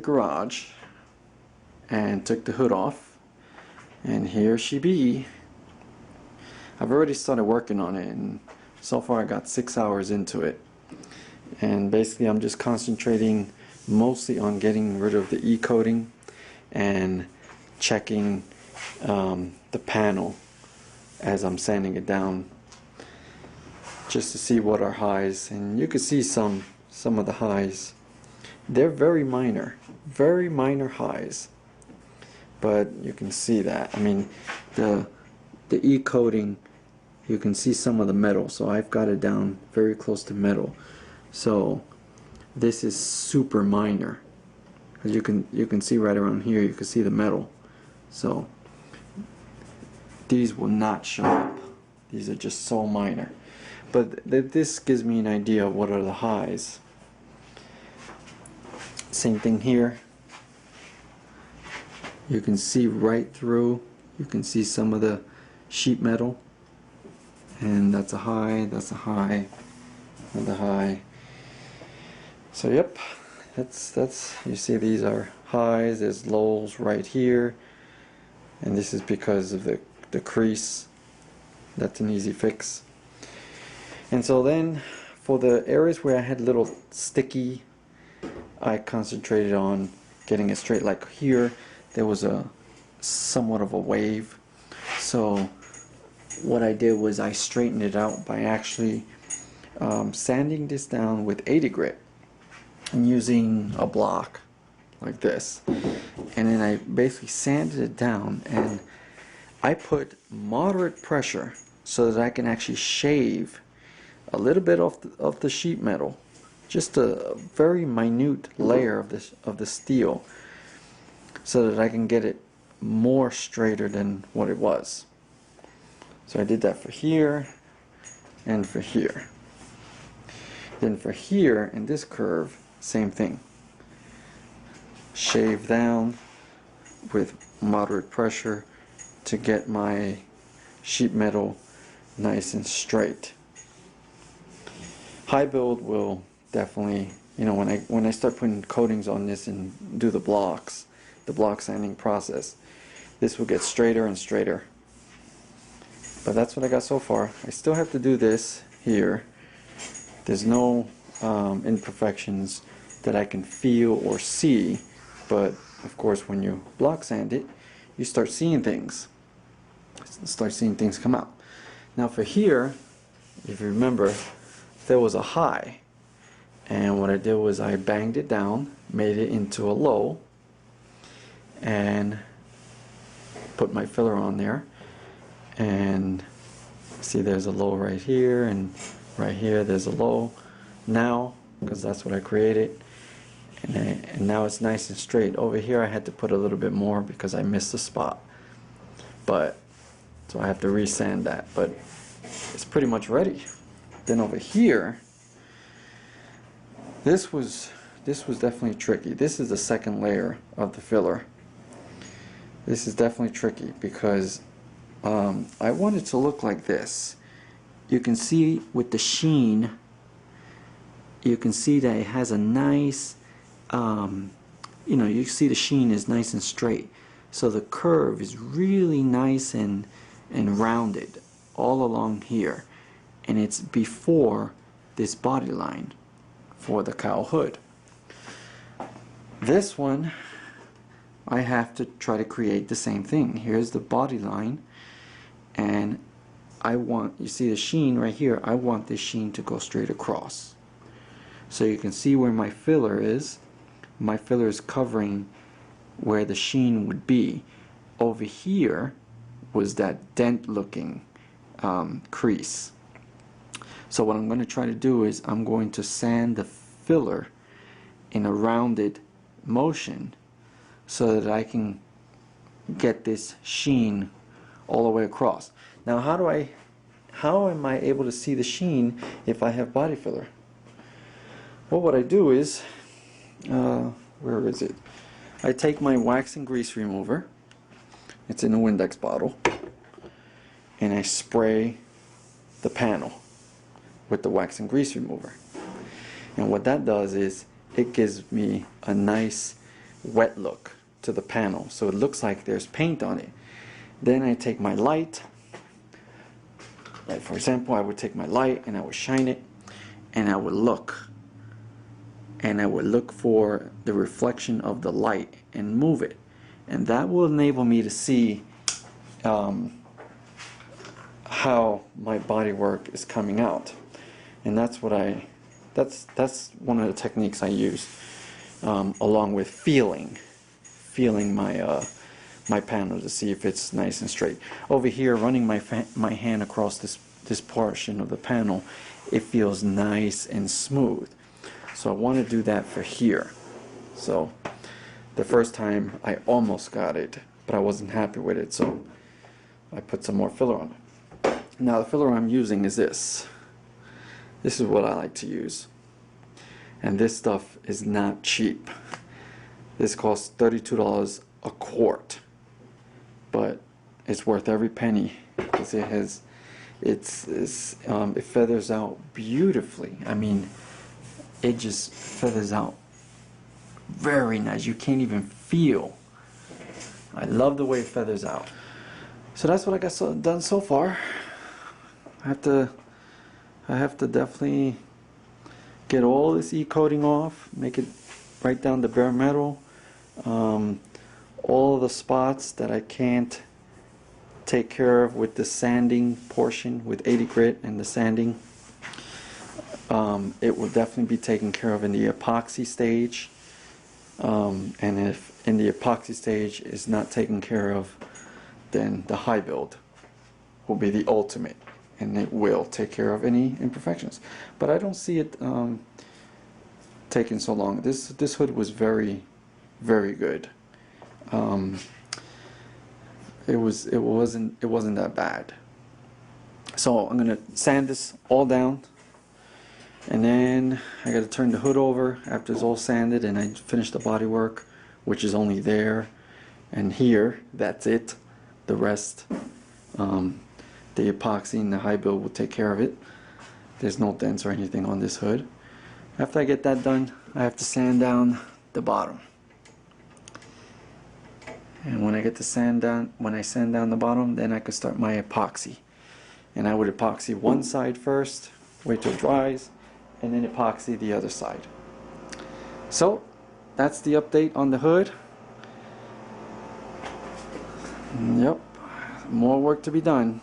garage and took the hood off, and here she be. I've already started working on it, and so far I got 6 hours into it, and basically I'm just concentrating mostly on getting rid of the e-coating and checking the panel as I'm sanding it down, just to see what are highs. And you can see some of the highs. They're very minor highs, but you can see that. I mean, the e-coating, you can see some of the metal, so I've got it down very close to metal. So this is super minor, because you can see right around here, you can see the metal. So these will not show up. These are just so minor. But this gives me an idea of what are the highs. Same thing here. You can see right through. You can see some of the sheet metal. And that's a high, that's a high, another high. So yep, that's you see these are highs, there's lows right here. And this is because of the crease. That's an easy fix. And so then for the areas where I had little sticky, I concentrated on getting it straight. Like here there was a somewhat of a wave, so what I did was I straightened it out by actually sanding this down with 80 grit and using a block like this, and then I basically sanded it down, and I put moderate pressure so that I can actually shave a little bit of the sheet metal, just a very minute layer of the steel, so that I can get it more straighter than what it was. So I did that for here and for here. Then for here in this curve, same thing. Shave down with moderate pressure to get my sheet metal nice and straight. High build will definitely, you know, when I start putting coatings on this and do the block sanding process, this will get straighter and straighter. But that's what I got so far. I still have to do this here. There's no imperfections that I can feel or see, but of course when you block sand it, you start seeing things. Start seeing things come out. Now for here, if you remember, there was a high, and what I did was I banged it down, made it into a low, and put my filler on there. And see, there's a low right here, and right here there's a low now, because that's what I created. And now it's nice and straight. Over here I had to put a little bit more because I missed a spot, but so I have to resand that, but it's pretty much ready. Then over here, this was definitely tricky. This is the second layer of the filler. This is definitely tricky because I want it to look like this. You can see with the sheen, you can see that it has a nice, you know, you see the sheen is nice and straight. So the curve is really nice and rounded all along here. And it's before this body line for the cowl hood. This one, I have to try to create the same thing. Here's the body line, and I want, you see the sheen right here, I want this sheen to go straight across. So you can see where my filler is. My filler is covering where the sheen would be. Over here was that dent looking crease. So what I'm going to try to do is I'm going to sand the filler in a rounded motion so that I can get this sheen all the way across. Now how am I able to see the sheen if I have body filler? Well, what I do is, where is it? I take my wax and grease remover, it's in a Windex bottle, and I spray the panel with the wax and grease remover. And what that does is it gives me a nice wet look to the panel, so it looks like there's paint on it. Then I take my light, like for example, I would take my light and I would shine it, and I would look, and I would look for the reflection of the light and move it, and that will enable me to see how my bodywork is coming out. And that's what that's one of the techniques I use, along with feeling my my panel to see if it's nice and straight. Over here, running my hand across this portion of the panel, it feels nice and smooth. So I want to do that for here. So the first time I almost got it, but I wasn't happy with it, so I put some more filler on it. Now the filler I'm using is this. This is what I like to use. And this stuff is not cheap. This costs $32 a quart. But it's worth every penny because it feathers out beautifully. I mean, it just feathers out very nice. You can't even feel. I love the way it feathers out. So that's what I got done so far. I have to definitely get all this e-coating off, make it right down to bare metal. All of the spots that I can't take care of with the sanding portion with 80 grit and the sanding, it will definitely be taken care of in the epoxy stage. And if in the epoxy stage is not taken care of, then the high build will be the ultimate, and it will take care of any imperfections. But I don't see it taking so long. This hood was very, very good. It wasn't that bad. So I'm gonna sand this all down, and then I gotta turn the hood over after it's all sanded, and I finish the body work, which is only there and here. That's it. The rest, the epoxy and the high build will take care of it. There's no dents or anything on this hood. After I get that done, I have to sand down the bottom. And when I get the sand down, when I sand down the bottom, then I can start my epoxy. And I would epoxy one side first, wait till it dries, and then epoxy the other side. So that's the update on the hood. Yep, more work to be done.